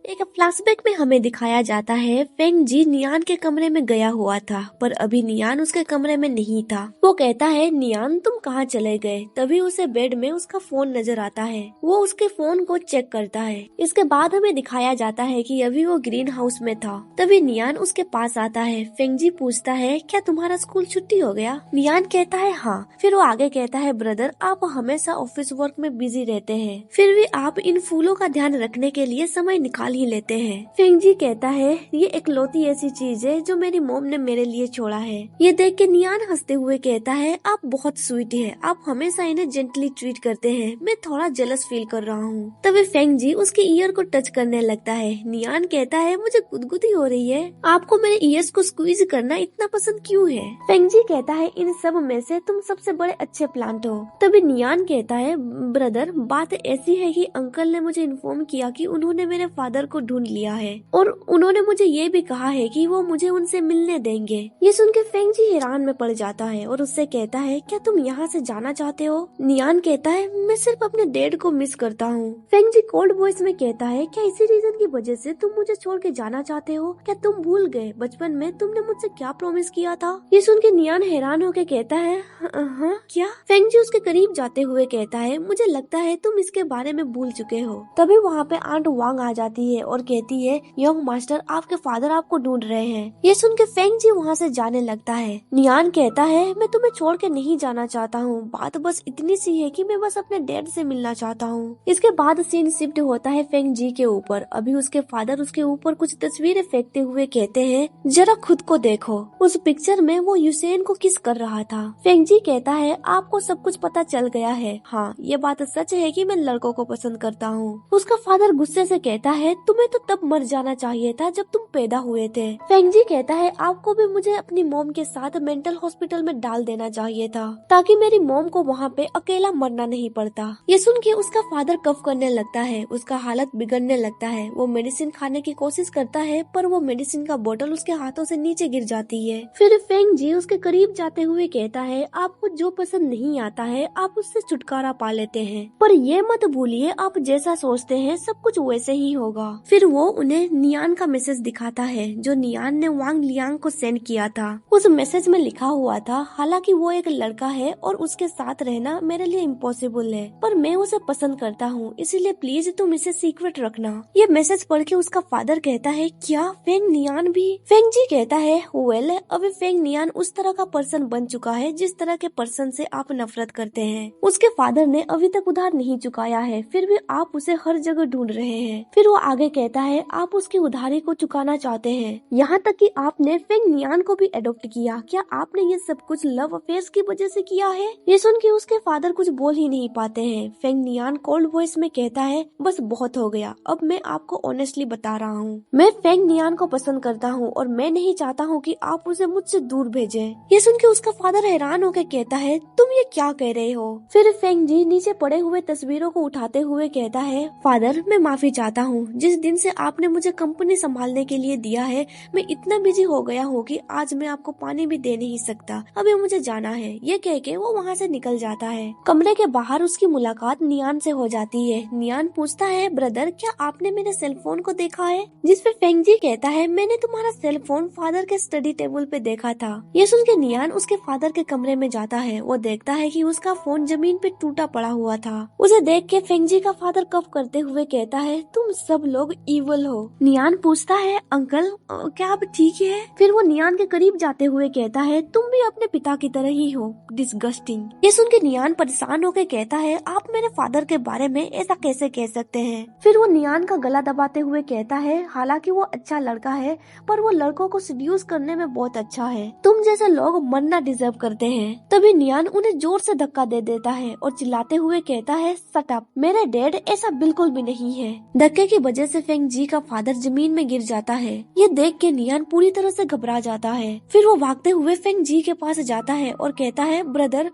एक फ्लैशबैक में हमें दिखाया जाता है फेंग जी नियान के कमरे में गया हुआ था, पर अभी नियान उसके कमरे में नहीं था। वो कहता है, नियान तुम कहाँ चले गए? तभी उसे बेड में उसका फोन नजर आता है। वो उसके फोन को चेक करता है। इसके बाद हमें दिखाया जाता है कि अभी वो ग्रीन हाउस में था। तभी नियान उसके पास आता है। फेंग जी पूछता है, क्या तुम्हारा स्कूल छुट्टी हो गया? नियान कहता है हाँ। फिर वो आगे कहता है, ब्रदर आप हमेशा ऑफिस वर्क में बिजी रहते हैं, फिर भी आप इन फूलों का ध्यान रखने के लिए समय निकाल ही लेते हैं। फेंग जी कहता है, ये इकलौती ऐसी चीज है जो मेरी मॉम ने मेरे लिए छोड़ा है। ये देख के नियान हंसते हुए कहता है, आप बहुत स्वीट है, आप हमेशा इन्हें जेंटली ट्रीट करते हैं, मैं थोड़ा जेलस फील कर रहा हूँ। तभी फेंग जी उसके ईयर को टच करने लगता है। नियान कहता है, मुझे गुदगुदी हो रही है, आपको मेरे ईयर्स को स्क्वीज करना इतना पसंद क्यों है? फेंग जी कहता है, इन सब में से तुम सबसे बड़े अच्छे प्लांट हो। तभी नियान कहता है, ब्रदर बात ऐसी है कि अंकल ने मुझे इन्फॉर्म किया कि उन्होंने मेरे फादर को ढूंढ लिया है और उन्होंने मुझे ये भी कहा है कि वो मुझे उनसे मिलने देंगे। ये सुन के फेंग जी हैरान में पड़ जाता है और उससे कहता है, क्या तुम यहाँ से जाना चाहते हो? नियान कहता है, मैं सिर्फ अपने डैड को मिस करता हूँ। फेंग जी कोल्ड वॉइस में कहता है, क्या इसी रीजन की वजह से तुम मुझे छोड़ के जाना चाहते हो? क्या तुम भूल गए बचपन में तुमने मुझसे क्या प्रॉमिस किया था? ये सुन के नियान हैरान होके कहता है, हाँ क्या? फेंग जी उसके करीब जाते हुए कहता है, मुझे लगता है तुम इसके बारे में भूल चुके हो। तभी वहाँ पे आंट वांग आ जाती है और कहती है, यंग मास्टर आपके फादर आपको ढूंढ रहे हैं। ये सुन के फेंग जी वहाँ से जाने लगता है। नियान कहता है, मैं तुम्हें छोड़ के नहीं जाना चाहता हूँ, बात बस इतनी सी है कि मैं बस अपने डैड से मिलना चाहता हूँ। इसके बाद सीन शिफ्ट होता है फेंग जी के ऊपर। अभी उसके फादर उसके ऊपर कुछ तस्वीरें फेंकते हुए कहते हैं, जरा खुद को देखो, उस पिक्चर में वो यूसेन को किस कर रहा था। फेंग जी कहता है, आपको सब कुछ पता चल गया है। हाँ ये बात सच है कि मैं लड़कों को पसंद करता हूँ। उसका फादर गुस्से से कहता है, तुम्हें तो तब मर जाना चाहिए था जब तुम पैदा हुए थे। फेंग जी कहता है, आपको भी मुझे अपनी मॉम के साथ मेंटल हॉस्पिटल में डाल देना चाहिए था ताकि मेरी मॉम को वहाँ पे अकेला मरना नहीं पड़ता। ये सुन के उसका फादर कफ करने लगता है, उसका हालत बिगड़ने लगता है। वो मेडिसिन खाने की कोशिश करता है पर वो मेडिसिन का बोतल उसके हाथों से नीचे गिर जाती है। फिर फेंग जी उसके करीब जाते हुए कहता है, आपको जो पसंद नहीं आता है आप उससे छुटकारा पा लेते हैं, पर ये मत भूलिए आप जैसा सोचते हैं सब कुछ वैसे ही होगा। फिर वो उन्हें नियान का मैसेज दिखाता है जो नियान ने वांग लियांग को सेंड किया था। उस मैसेज में लिखा हुआ था, हालांकि वो एक लड़का है और उसके साथ रहना मेरे लिए इम्पॉसिबल है, पर मैं उसे पसंद करता हूँ, इसीलिए प्लीज तुम इसे सीक्रेट रखना। ये मैसेज पढ़ के उसका फादर कहता है, क्या फेंग नियान भी? फेंग जी कहता है, वेल अभी फेंग नियान उस तरह का पर्सन बन चुका है जिस तरह के पर्सन से आप नफरत करते हैं। उसके फादर ने अभी तक उधार नहीं चुकाया है, फिर भी आप उसे हर जगह ढूंढ रहे हैं। फिर वो आगे कहता है, आप उसकी उधारी को चुकाना चाहते हैं, यहाँ तक कि आपने फेंग नियान को भी एडॉप्ट किया। क्या आपने ये सब कुछ लव अफेयर्स की वजह से किया है? ये सुन के उसके फादर कुछ बोल ही नहीं पाते हैं। फेंग नियान कोल्ड वॉइस में कहता है, बस बहुत हो गया, अब मैं आपको ऑनेस्टली बता रहा हूँ, मैं फेंग नियान को पसंद करता हूँ और मैं नहीं चाहता हूँ कि आप उसे मुझसे दूर भेजें। ये सुन के उसका फादर हैरान होकर कहता है, तुम ये क्या कह रहे हो? फिर फेंग जी नीचे पड़े हुए तस्वीरों को उठाते हुए कहता है, फादर मैं माफी चाहता हूँ, जिस दिन से आपने मुझे कंपनी संभालने के लिए दिया है मैं इतना बिजी हो गया हूँ कि आज मैं आपको पानी भी दे नहीं सकता, अभी मुझे जाना है। ये कह के वो वहाँ से निकल जाता है। कमरे के बाहर उसकी मुलाकात नियान से हो जाती है। नियान पूछता है, ब्रदर क्या आपने मेरे सेल फोन को देखा है? जिसपे फेंग जी कहता है, मैंने तुम्हारा सेल फोन फादर के स्टडी टेबल पे देखा था। ये सुन के नियान उसके फादर के कमरे में जाता है। वो देखता है कि उसका फोन जमीन पे टूटा पड़ा हुआ था। उसे देख के फेंग जी का फादर कफ करते हुए कहता है, तुम सब लोग इवल हो। नियान पूछता है, अंकल क्या आप ठीक है? फिर वो नियान के करीब जाते हुए कहता है, तुम भी अपने पिता की तरह ही हो, डिस्गस्टिंग। ये सुन के नियान परेशान होकर कहता है, आप मेरे फादर के बारे में ऐसा कैसे कह सकते हैं? फिर वो नियान का गला दबाते हुए कहता है, हालांकि वो अच्छा लड़का है पर वो लड़कों को सीड्यूस करने में बहुत अच्छा है, तुम जैसे लोग मरना डिजर्व करते हैं। तभी नियान उन्हें जोर से धक्का दे देता है और चिल्लाते हुए कहता है, शट अप, मेरे डैड ऐसा बिल्कुल भी नहीं है। धक्के की वजह से फेंग जी का फादर जमीन में गिर जाता है। ये देख के नियान पूरी तरह से घबरा जाता है। फिर वो भागते हुए फेंग जी के पास जाता है और कहता है, ब्रदर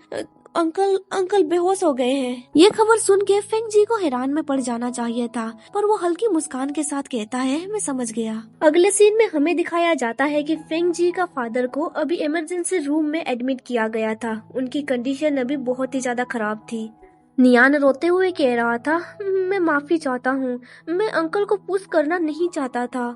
अंकल बेहोश हो गए हैं। ये खबर सुन के फेंग जी को हैरान में पड़ जाना चाहिए था, पर वो हल्की मुस्कान के साथ कहता है, मैं समझ गया। अगले सीन में हमें दिखाया जाता है कि फेंग जी का फादर को अभी इमरजेंसी रूम में एडमिट किया गया था। उनकी कंडीशन अभी बहुत ही ज्यादा खराब थी। नियान रोते हुए कह रहा था, मैं माफी चाहता हूँ, मैं अंकल को पुश करना नहीं चाहता था,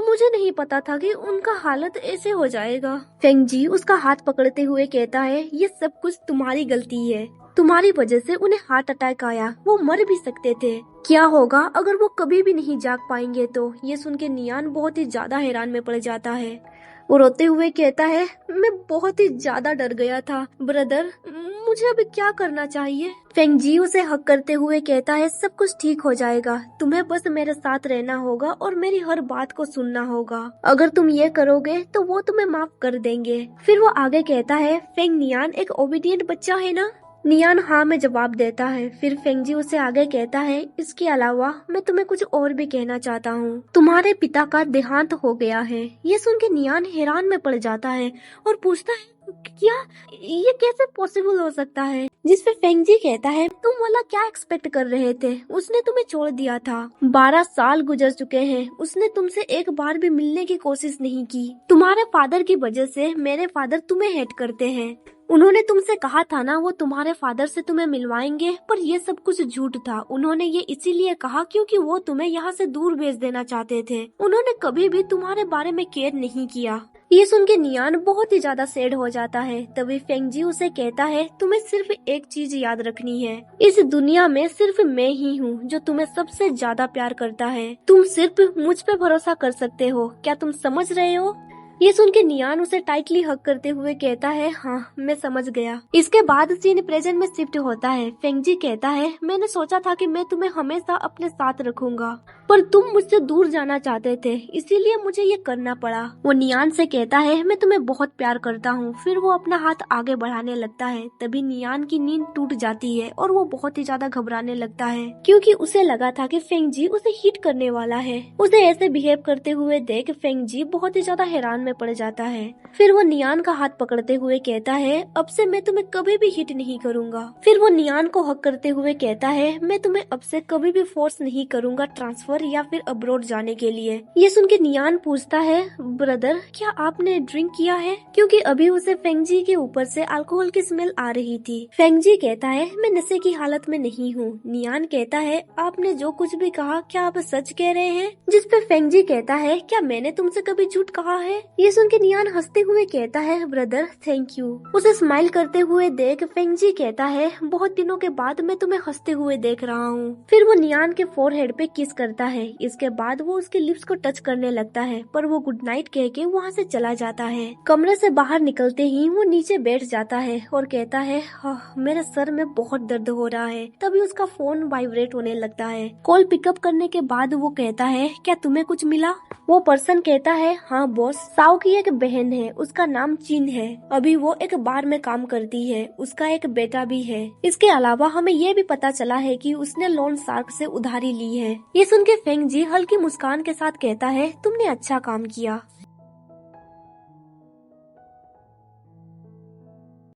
मुझे नहीं पता था कि उनका हालत ऐसे हो जाएगा। फेंगजी उसका हाथ पकड़ते हुए कहता है, ये सब कुछ तुम्हारी गलती है, तुम्हारी वजह से उन्हें हार्ट अटैक आया, वो मर भी सकते थे। क्या होगा अगर वो कभी भी नहीं जाग पाएंगे तो? ये सुन के नियान बहुत ही ज्यादा हैरान में पड़ जाता है। वो रोते हुए कहता है, मैं बहुत ही ज्यादा डर गया था ब्रदर, मुझे अभी क्या करना चाहिए? फेंगजी उसे हक करते हुए कहता है, सब कुछ ठीक हो जाएगा, तुम्हें बस मेरे साथ रहना होगा और मेरी हर बात को सुनना होगा। अगर तुम ये करोगे तो वो तुम्हें माफ कर देंगे। फिर वो आगे कहता है, फेंग नियान एक ओबीडिएंट बच्चा है ना? नियान हाँ में जवाब देता है। फिर फेंगजी उसे आगे कहता है, इसके अलावा मैं तुम्हें कुछ और भी कहना चाहता हूँ, तुम्हारे पिता का देहांत हो गया है। ये सुन के नियान हैरान में पड़ जाता है और पूछता है, क्या ये कैसे पॉसिबल हो सकता है? जिस पे फेंगजी कहता है, तुम वाला क्या एक्सपेक्ट कर रहे थे, उसने तुम्हें छोड़ दिया था, 12 साल गुजर चुके हैं, उसने तुमसे एक बार भी मिलने की कोशिश नहीं की। तुम्हारे फादर की वजह से मेरे फादर तुम्हें हेट करते हैं। उन्होंने तुमसे कहा था ना वो तुम्हारे फादर से तुम्हें मिलवाएंगे, पर ये सब कुछ झूठ था। उन्होंने ये इसीलिए कहा क्योंकि वो तुम्हें यहाँ से दूर भेज देना चाहते थे। उन्होंने कभी भी तुम्हारे बारे में केयर नहीं किया। ये सुन के नियान बहुत ही ज्यादा सैड हो जाता है। तभी फेंगजी उसे कहता है, तुम्हें सिर्फ एक चीज याद रखनी है, इस दुनिया में सिर्फ मैं ही हूँ जो तुम्हें सबसे ज्यादा प्यार करता है। तुम सिर्फ मुझ पे भरोसा कर सकते हो। क्या तुम समझ रहे हो? ये सुन के नियान उसे टाइटली हग करते हुए कहता है, हाँ मैं समझ गया। इसके बाद सीन प्रेजेंट में शिफ्ट होता है। फेंगजी कहता है, मैंने सोचा था कि मैं तुम्हें हमेशा अपने साथ रखूंगा, पर तुम मुझसे दूर जाना चाहते थे, इसीलिए मुझे ये करना पड़ा। वो नियान से कहता है, मैं तुम्हें बहुत प्यार करता हूँ। फिर वो अपना हाथ आगे बढ़ाने लगता है। तभी नियान की नींद टूट जाती है और वो बहुत ही ज्यादा घबराने लगता है, क्योंकि उसे लगा था कि फेंगजी उसे हिट करने वाला है। उसे ऐसे बिहेव करते हुए देख फेंगजी बहुत ही ज्यादा हैरान में पड़ जाता है। फिर वो नियान का हाथ पकड़ते हुए कहता है, अब से मैं तुम्हें कभी भी हिट नहीं करूंगा। फिर वो नियान को हक करते हुए कहता है, मैं तुम्हें अब से कभी भी फोर्स नहीं करूंगा ट्रांसफर या फिर अब्रोड जाने के लिए। ये सुन के नियान पूछता है, ब्रदर क्या आपने ड्रिंक किया है? क्योंकि अभी उसे फेंगजी के ऊपर से अल्कोहल की स्मेल आ रही थी। फेंगजी कहता है, मैं नशे की हालत में नहीं हूँ। नियान कहता है, आपने जो कुछ भी कहा क्या आप सच कह रहे हैं? जिस पे फेंगजी कहता है, क्या मैंने तुमसे कभी झूठ कहा है? ये सुन के नियान हंसते हुए कहता है, ब्रदर थैंक यू। उसे स्माइल करते हुए देख फेंगजी कहता है, बहुत दिनों के बाद मैं तुम्हें हंसते हुए देख रहा हूँ। फिर वो नियान के फोरहेड पे किस करता है। इसके बाद वो उसके लिप्स को टच करने लगता है, पर वो गुड नाइट कह के वहाँ से चला जाता है। कमरे से बाहर निकलते ही वो नीचे बैठ जाता है और कहता है, मेरे सर में बहुत दर्द हो रहा है। तभी उसका फोन वाइब्रेट होने लगता है। कॉल पिकअप करने के बाद वो कहता है, क्या तुम्हें कुछ मिला? वो पर्सन कहता है, हाँ बॉस, साओ की एक बहन है, उसका नाम चिन है, अभी वो एक बार में काम करती है, उसका एक बेटा भी है। इसके अलावा हमें ये भी पता चला है कि उसने लोन शार्क से उधारी ली है। ये सुन के फेंगजी हल्की मुस्कान के साथ कहता है, तुमने अच्छा काम किया।